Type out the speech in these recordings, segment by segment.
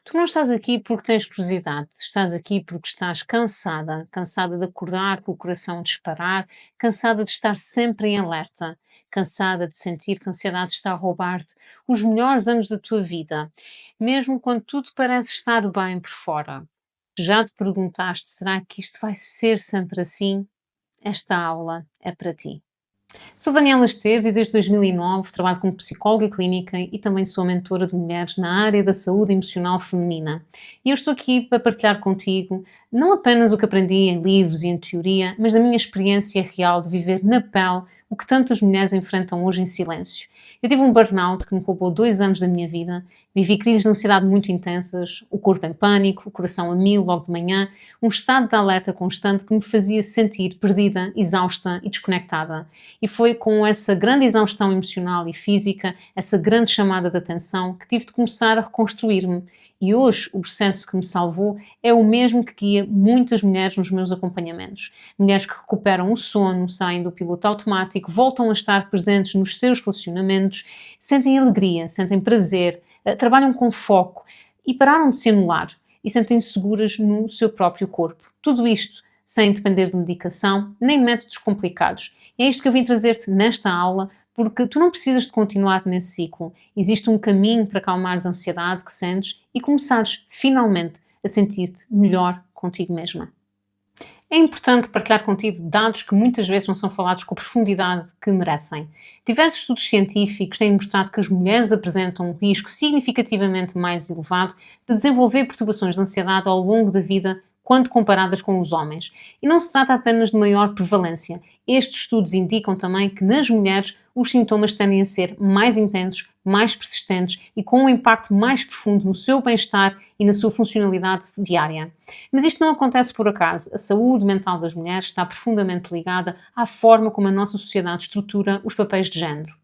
Tu não estás aqui porque tens curiosidade, estás aqui porque estás cansada, cansada de acordar com o coração a disparar, cansada de estar sempre em alerta, cansada de sentir que a ansiedade está a roubar-te os melhores anos da tua vida, mesmo quando tudo parece estar bem por fora. Já te perguntaste, será que isto vai ser sempre assim? Esta aula é para ti. Sou Daniela Esteves e desde 2009 trabalho como psicóloga clínica e também sou mentora de mulheres na área da saúde emocional feminina. E eu estou aqui para partilhar contigo não apenas o que aprendi em livros e em teoria, mas da minha experiência real de viver na pele o que tantas mulheres enfrentam hoje em silêncio. Eu tive um burnout que me roubou 2 anos da minha vida, vivi crises de ansiedade muito intensas, o corpo em pânico, o coração a mil logo de manhã, um estado de alerta constante que me fazia sentir perdida, exausta e desconectada. E foi com essa grande exaustão emocional e física, essa grande chamada de atenção, que tive de começar a reconstruir-me. E hoje o processo que me salvou é o mesmo que guia muitas mulheres nos meus acompanhamentos. Mulheres que recuperam o sono, saem do piloto automático, voltam a estar presentes nos seus relacionamentos, sentem alegria, sentem prazer, trabalham com foco e pararam de se anular e sentem-se seguras no seu próprio corpo. Tudo isto sem depender de medicação nem métodos complicados. E é isto que eu vim trazer-te nesta aula, porque tu não precisas de continuar nesse ciclo. Existe um caminho para acalmares a ansiedade que sentes e começares, finalmente, a sentir-te melhor contigo mesma. É importante partilhar contigo dados que muitas vezes não são falados com a profundidade que merecem. Diversos estudos científicos têm mostrado que as mulheres apresentam um risco significativamente mais elevado de desenvolver perturbações de ansiedade ao longo da vida quando comparadas com os homens. E não se trata apenas de maior prevalência. Estes estudos indicam também que nas mulheres os sintomas tendem a ser mais intensos, mais persistentes e com um impacto mais profundo no seu bem-estar e na sua funcionalidade diária. Mas isto não acontece por acaso. A saúde mental das mulheres está profundamente ligada à forma como a nossa sociedade estrutura os papéis de género.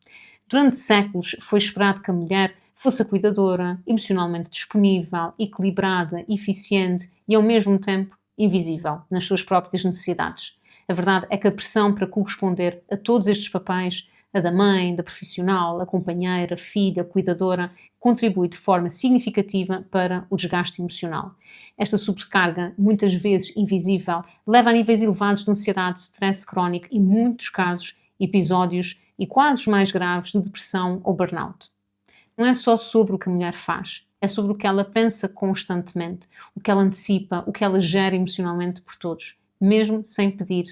Durante séculos foi esperado que a mulher fosse a cuidadora, emocionalmente disponível, equilibrada, eficiente e, ao mesmo tempo, invisível nas suas próprias necessidades. A verdade é que a pressão para corresponder a todos estes papéis, a da mãe, da profissional, a companheira, a filha, a cuidadora, contribui de forma significativa para o desgaste emocional. Esta sobrecarga, muitas vezes invisível, leva a níveis elevados de ansiedade, stress crónico e, em muitos casos, episódios e quadros mais graves de depressão ou burnout. Não é só sobre o que a mulher faz, é sobre o que ela pensa constantemente, o que ela antecipa, o que ela gera emocionalmente por todos, mesmo sem pedir,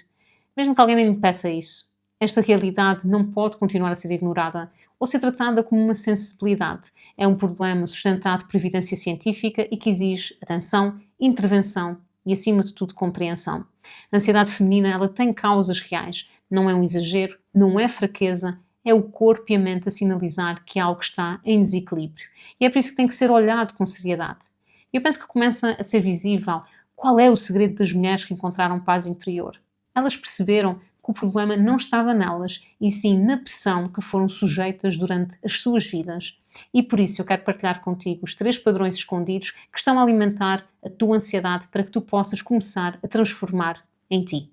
mesmo que alguém nem lhe peça isso. Esta realidade não pode continuar a ser ignorada ou ser tratada como uma sensibilidade. É um problema sustentado por evidência científica e que exige atenção, intervenção e, acima de tudo, compreensão. A ansiedade feminina, ela tem causas reais, não é um exagero, não é fraqueza, é o corpo e a mente a sinalizar que algo está em desequilíbrio. E é por isso que tem que ser olhado com seriedade. Eu penso que começa a ser visível qual é o segredo das mulheres que encontraram paz interior. Elas perceberam que o problema não estava nelas, e sim na pressão que foram sujeitas durante as suas vidas. E por isso eu quero partilhar contigo os 3 padrões escondidos que estão a alimentar a tua ansiedade para que tu possas começar a transformar em ti.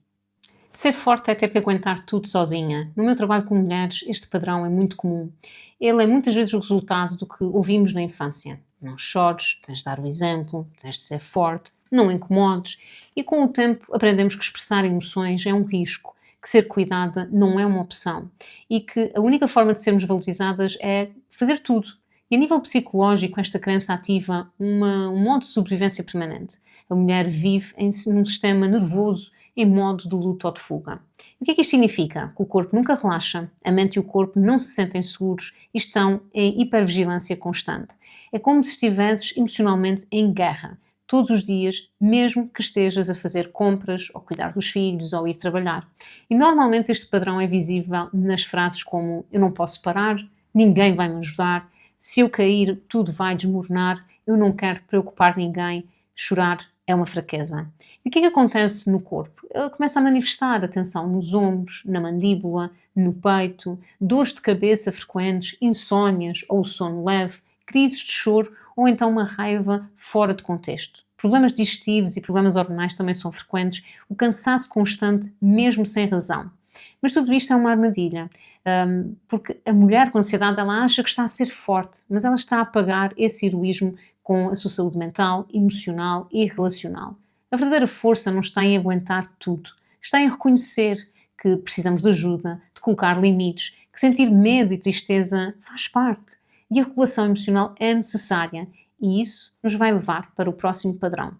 Ser forte é ter que aguentar tudo sozinha. No meu trabalho com mulheres, este padrão é muito comum. Ele é muitas vezes o resultado do que ouvimos na infância. Não chores, tens de dar o exemplo, tens de ser forte, não incomodes. E com o tempo aprendemos que expressar emoções é um risco, que ser cuidada não é uma opção e que a única forma de sermos valorizadas é fazer tudo. E a nível psicológico, esta crença ativa um modo de sobrevivência permanente. A mulher vive num sistema nervoso em modo de luta ou de fuga. E o que é que isto significa? Que o corpo nunca relaxa, a mente e o corpo não se sentem seguros e estão em hipervigilância constante. É como se estivesses emocionalmente em guerra, todos os dias, mesmo que estejas a fazer compras, ou cuidar dos filhos, ou ir trabalhar. E normalmente este padrão é visível nas frases como eu não posso parar, ninguém vai me ajudar, se eu cair tudo vai desmoronar, eu não quero preocupar ninguém, chorar é uma fraqueza. E o que é que acontece no corpo? Ele começa a manifestar a tensão nos ombros, na mandíbula, no peito, dores de cabeça frequentes, insónias ou sono leve, crises de choro ou então uma raiva fora de contexto. Problemas digestivos e problemas hormonais também são frequentes, o cansaço constante, mesmo sem razão. Mas tudo isto é uma armadilha, porque a mulher com ansiedade ela acha que está a ser forte, mas ela está a pagar esse heroísmo com a sua saúde mental, emocional e relacional. A verdadeira força não está em aguentar tudo, está em reconhecer que precisamos de ajuda, de colocar limites, que sentir medo e tristeza faz parte e a regulação emocional é necessária e isso nos vai levar para o próximo padrão.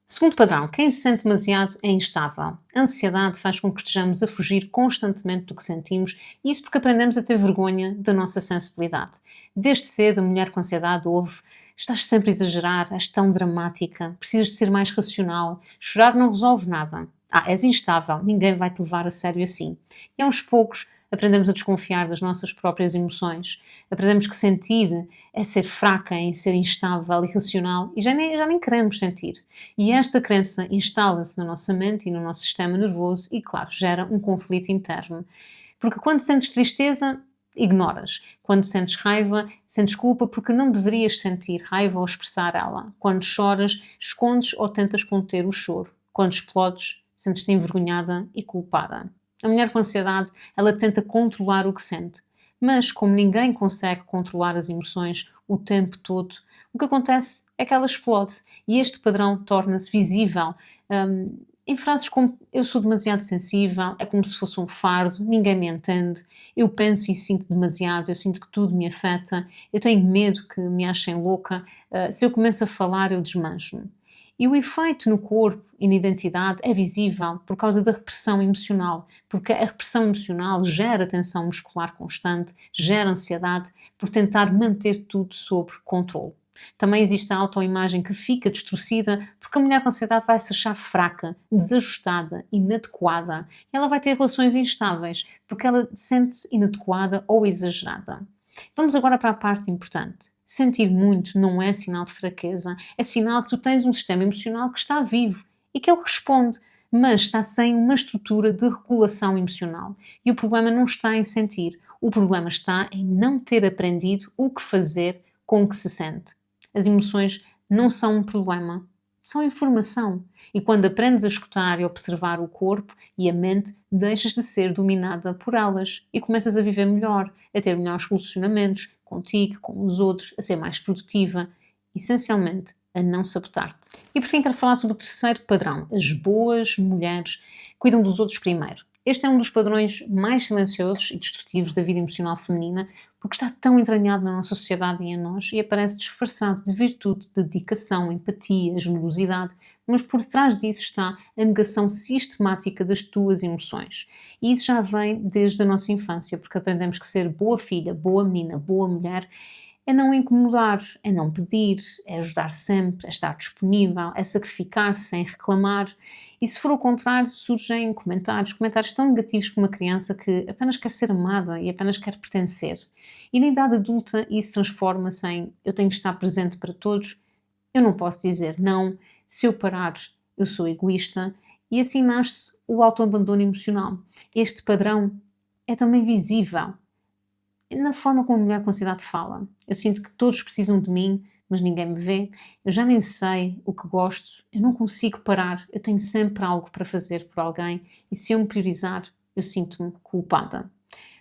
Segundo padrão, quem se sente demasiado é instável. A ansiedade faz com que estejamos a fugir constantemente do que sentimos e isso porque aprendemos a ter vergonha da nossa sensibilidade. Desde cedo, a mulher com ansiedade ouve: estás sempre a exagerar, és tão dramática, precisas de ser mais racional, chorar não resolve nada. És instável, ninguém vai te levar a sério assim. E aos poucos aprendemos a desconfiar das nossas próprias emoções. Aprendemos que sentir é ser fraca, é ser instável, irracional e já nem queremos sentir. E esta crença instala-se na nossa mente e no nosso sistema nervoso e, claro, gera um conflito interno. Porque quando sentes tristeza, ignoras. Quando sentes raiva, sentes culpa porque não deverias sentir raiva ou expressar ela. Quando choras, escondes ou tentas conter o choro. Quando explodes, sentes-te envergonhada e culpada. A mulher com ansiedade, ela tenta controlar o que sente. Mas, como ninguém consegue controlar as emoções o tempo todo, o que acontece é que ela explode. E este padrão torna-se visível em frases como: eu sou demasiado sensível, é como se fosse um fardo, ninguém me entende, eu penso e sinto demasiado, eu sinto que tudo me afeta, eu tenho medo que me achem louca, se eu começo a falar eu desmancho-me. E o efeito no corpo e na identidade é visível por causa da repressão emocional, porque a repressão emocional gera tensão muscular constante, gera ansiedade por tentar manter tudo sob controle. Também existe a autoimagem que fica distorcida porque a mulher com ansiedade vai se achar fraca, desajustada, inadequada. Ela vai ter relações instáveis porque ela sente-se inadequada ou exagerada. Vamos agora para a parte importante. Sentir muito não é sinal de fraqueza, é sinal que tu tens um sistema emocional que está vivo e que ele responde, mas está sem uma estrutura de regulação emocional. E o problema não está em sentir, o problema está em não ter aprendido o que fazer com o que se sente. As emoções não são um problema, são informação. E quando aprendes a escutar e observar o corpo e a mente, deixas de ser dominada por elas e começas a viver melhor, a ter melhores relacionamentos contigo, com os outros, a ser mais produtiva, essencialmente a não sabotar-te. E por fim quero falar sobre o terceiro padrão. As boas mulheres cuidam dos outros primeiro. Este é um dos padrões mais silenciosos e destrutivos da vida emocional feminina porque está tão entranhado na nossa sociedade e em nós e aparece disfarçado de virtude, de dedicação, empatia, generosidade, mas por trás disso está a negação sistemática das tuas emoções. E isso já vem desde a nossa infância, porque aprendemos que ser boa filha, boa menina, boa mulher é não incomodar, é não pedir, é ajudar sempre, é estar disponível, é sacrificar-se sem reclamar. E se for o contrário, surgem comentários tão negativos como uma criança que apenas quer ser amada e apenas quer pertencer. E na idade adulta isso transforma-se em: eu tenho de estar presente para todos, eu não posso dizer não, se eu parar eu sou egoísta, e assim nasce o autoabandono emocional. Este padrão é também visível na forma como a mulher com ansiedade fala. Eu sinto que todos precisam de mim, mas ninguém me vê. Eu já nem sei o que gosto. Eu não consigo parar. Eu tenho sempre algo para fazer por alguém. E se eu me priorizar, eu sinto-me culpada.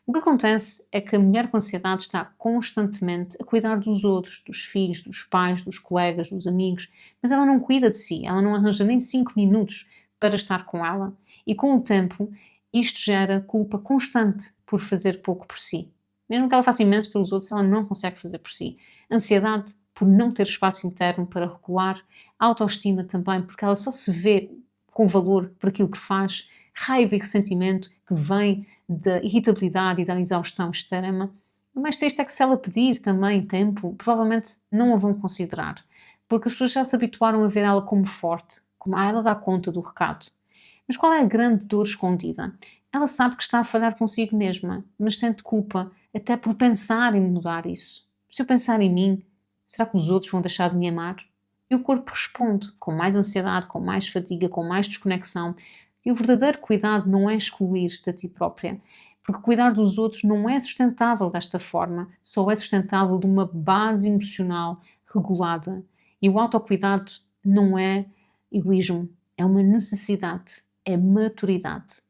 O que acontece é que a mulher com ansiedade está constantemente a cuidar dos outros, dos filhos, dos pais, dos colegas, dos amigos, mas ela não cuida de si. Ela não arranja nem 5 minutos para estar com ela. E com o tempo, isto gera culpa constante por fazer pouco por si. Mesmo que ela faça imenso pelos outros, ela não consegue fazer por si. Ansiedade por não ter espaço interno para regular. Autoestima também, porque ela só se vê com valor por aquilo que faz. Raiva e ressentimento que vem da irritabilidade e da exaustão extrema. O mais triste é que se ela pedir também tempo, provavelmente não a vão considerar. Porque as pessoas já se habituaram a ver ela como forte, como ela dá conta do recado. Mas qual é a grande dor escondida? Ela sabe que está a falhar consigo mesma, mas sente culpa até por pensar em mudar isso. Se eu pensar em mim, será que os outros vão deixar de me amar? E o corpo responde, com mais ansiedade, com mais fadiga, com mais desconexão. E o verdadeiro cuidado não é excluir-te a ti própria, porque cuidar dos outros não é sustentável desta forma, só é sustentável de uma base emocional regulada. E o autocuidado não é egoísmo, é uma necessidade, é maturidade.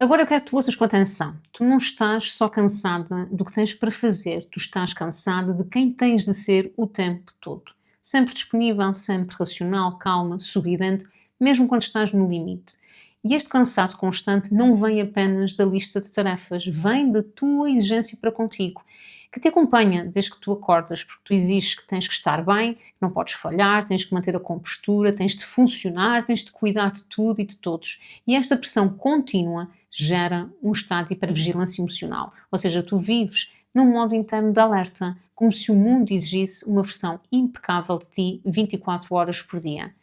Agora eu quero que tu ouças com atenção. Tu não estás só cansada do que tens para fazer, tu estás cansada de quem tens de ser o tempo todo. Sempre disponível, sempre racional, calma, sorridente, mesmo quando estás no limite. E este cansaço constante não vem apenas da lista de tarefas, vem da tua exigência para contigo, que te acompanha desde que tu acordas, porque tu exiges que tens que estar bem, não podes falhar, tens que manter a compostura, tens de funcionar, tens de cuidar de tudo e de todos. E esta pressão contínua gera um estado de hipervigilância emocional, ou seja, tu vives num modo interno de alerta, como se o mundo exigisse uma versão impecável de ti 24 horas por dia.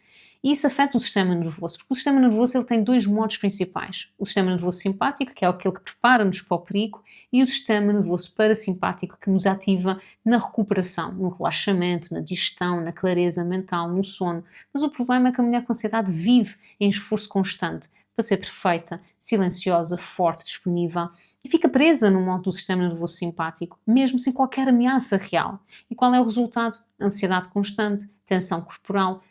E isso afeta o sistema nervoso, porque o sistema nervoso ele tem dois modos principais. O sistema nervoso simpático, que é aquele que prepara-nos para o perigo, e o sistema nervoso parasimpático, que nos ativa na recuperação, no relaxamento, na digestão, na clareza mental, no sono. Mas o problema é que a mulher com ansiedade vive em esforço constante para ser perfeita, silenciosa, forte, disponível e fica presa no modo do sistema nervoso simpático, mesmo sem qualquer ameaça real. E qual é o resultado? Ansiedade constante, tensão corporal,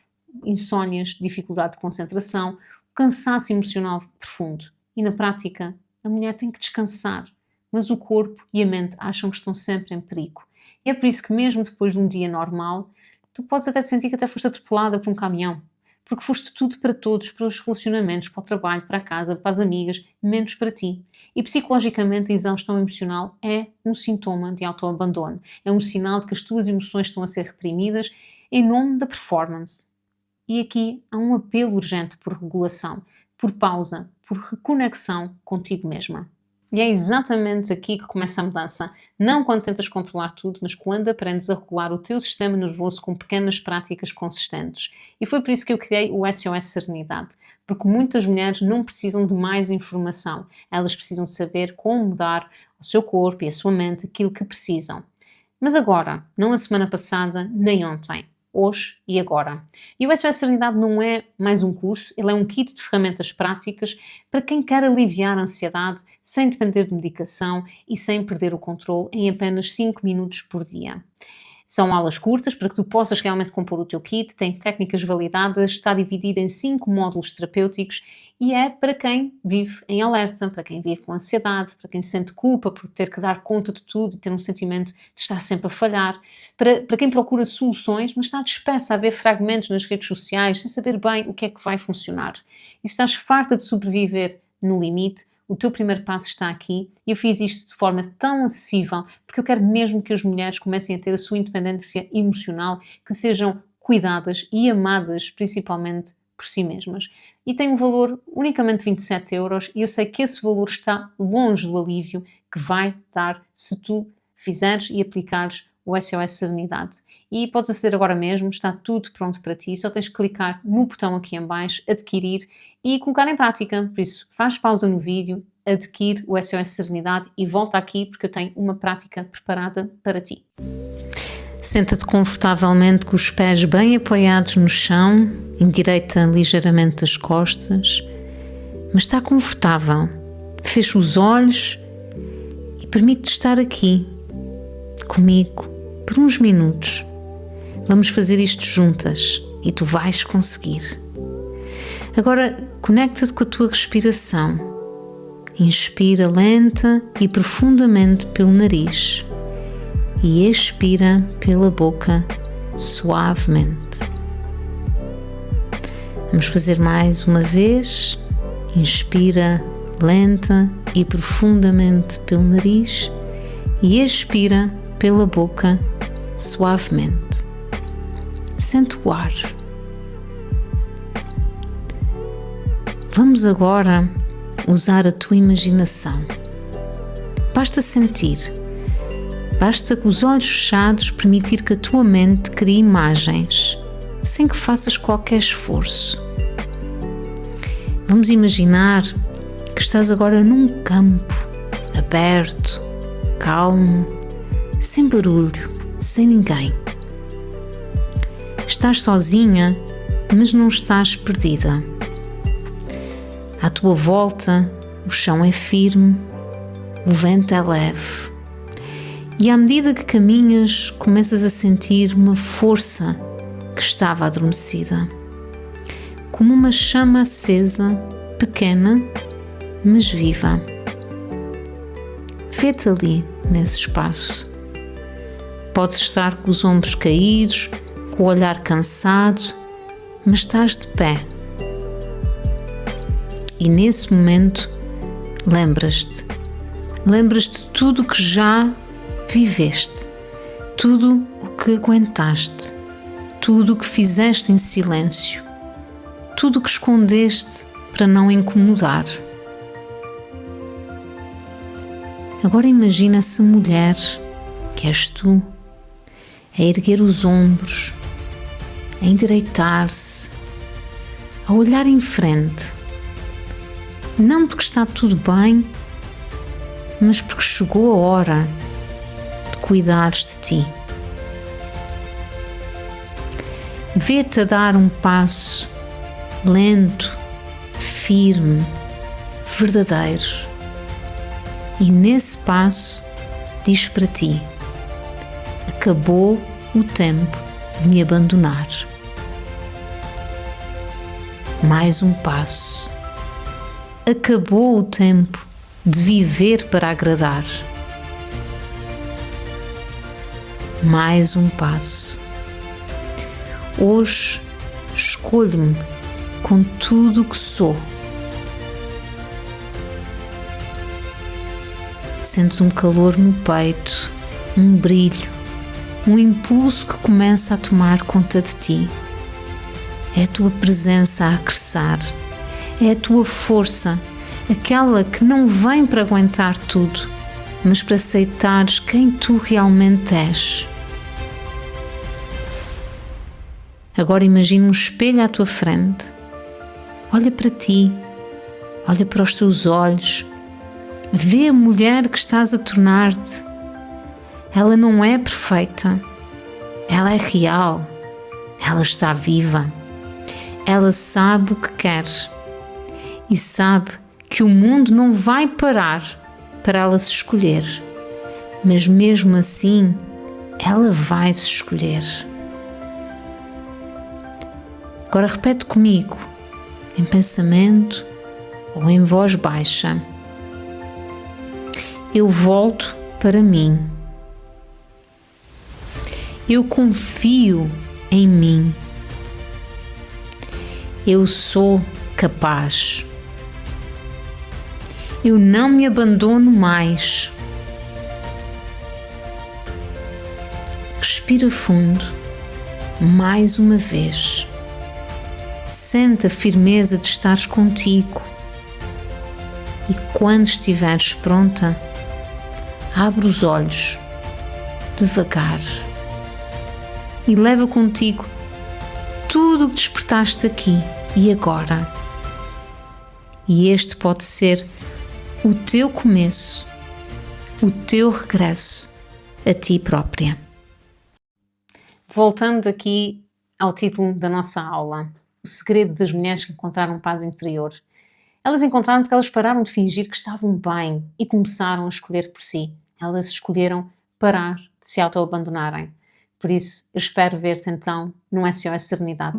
insónias, dificuldade de concentração, cansaço emocional profundo. E na prática, a mulher tem que descansar, mas o corpo e a mente acham que estão sempre em perigo. E é por isso que mesmo depois de um dia normal, tu podes até sentir que até foste atropelada por um caminhão, porque foste tudo para todos, para os relacionamentos, para o trabalho, para a casa, para as amigas, menos para ti. E psicologicamente a exaustão emocional é um sintoma de autoabandono, é um sinal de que as tuas emoções estão a ser reprimidas em nome da performance. E aqui há um apelo urgente por regulação, por pausa, por reconexão contigo mesma. E é exatamente aqui que começa a mudança. Não quando tentas controlar tudo, mas quando aprendes a regular o teu sistema nervoso com pequenas práticas consistentes. E foi por isso que eu criei o SOS Serenidade. Porque muitas mulheres não precisam de mais informação. Elas precisam de saber como mudar o seu corpo e a sua mente aquilo que precisam. Mas agora, não a semana passada, nem ontem. Hoje e agora. E o SOS Serenidade não é mais um curso, ele é um kit de ferramentas práticas para quem quer aliviar a ansiedade sem depender de medicação e sem perder o controle em apenas 5 minutos por dia. São aulas curtas para que tu possas realmente compor o teu kit, tem técnicas validadas, está dividido em 5 módulos terapêuticos e é para quem vive em alerta, para quem vive com ansiedade, para quem sente culpa por ter que dar conta de tudo e ter um sentimento de estar sempre a falhar, para quem procura soluções, mas está dispersa a ver fragmentos nas redes sociais sem saber bem o que é que vai funcionar. E se estás farta de sobreviver no limite, o teu primeiro passo está aqui e eu fiz isto de forma tão acessível porque eu quero mesmo que as mulheres comecem a ter a sua independência emocional, que sejam cuidadas e amadas principalmente por si mesmas. E tem um valor unicamente 27 € e eu sei que esse valor está longe do alívio que vai dar se tu fizeres e aplicares o SOS Serenidade. E podes aceder agora mesmo, está tudo pronto para ti, só tens que clicar no botão aqui em baixo, adquirir e colocar em prática. Por isso, faz pausa no vídeo, adquire o SOS Serenidade e volta aqui porque eu tenho uma prática preparada para ti. Senta-te confortavelmente com os pés bem apoiados no chão, endireita ligeiramente as costas, mas está confortável. Fecha os olhos e permite-te estar aqui, comigo, por uns minutos. Vamos fazer isto juntas e tu vais conseguir. Agora, conecta-te com a tua respiração. Inspira lenta e profundamente pelo nariz e expira pela boca suavemente. Vamos fazer mais uma vez. Inspira lenta e profundamente pelo nariz e expira pela boca suavemente. Sente o ar. Vamos agora usar a tua imaginação. Basta sentir. Basta com os olhos fechados permitir que a tua mente crie imagens, sem que faças qualquer esforço. Vamos imaginar que estás agora num campo aberto, calmo, sem barulho, sem ninguém. Estás sozinha, mas não estás perdida. À tua volta, o chão é firme, o vento é leve. E à medida que caminhas, começas a sentir uma força que estava adormecida. Como uma chama acesa, pequena, mas viva. Vê-te ali, nesse espaço. Podes estar com os ombros caídos, com o olhar cansado, mas estás de pé. E nesse momento, lembras-te de tudo o que já viveste, tudo o que aguentaste, tudo o que fizeste em silêncio, tudo o que escondeste para não incomodar. Agora imagina essa mulher, que és tu, a erguer os ombros, a endireitar-se, a olhar em frente. Não porque está tudo bem, mas porque chegou a hora de cuidares de ti. Vê-te a dar um passo lento, firme, verdadeiro. E nesse passo diz para ti: acabou o tempo de me abandonar. Mais um passo. Acabou o tempo de viver para agradar. Mais um passo. Hoje escolho-me com tudo o que sou. Sentes um calor no peito, um brilho, um impulso que começa a tomar conta de ti. É a tua presença a crescer, é a tua força, aquela que não vem para aguentar tudo, mas para aceitares quem tu realmente és. Agora imagina um espelho à tua frente. Olha para ti, olha para os teus olhos, vê a mulher que estás a tornar-te. Ela não é perfeita, ela é real, ela está viva, ela sabe o que quer e sabe que o mundo não vai parar para ela se escolher, mas mesmo assim ela vai se escolher. Agora repete comigo, em pensamento ou em voz baixa: eu volto para mim. Eu confio em mim. Eu sou capaz. Eu não me abandono mais. Respira fundo, mais uma vez. Sente a firmeza de estares contigo. E quando estiveres pronta, abre os olhos, devagar. E leva contigo tudo o que despertaste aqui e agora. E este pode ser o teu começo, o teu regresso a ti própria. Voltando aqui ao título da nossa aula, o segredo das mulheres que encontraram paz interior. Elas encontraram porque elas pararam de fingir que estavam bem e começaram a escolher por si. Elas escolheram parar de se auto-abandonarem. Por isso, eu espero ver-te então no SOS Serenidade.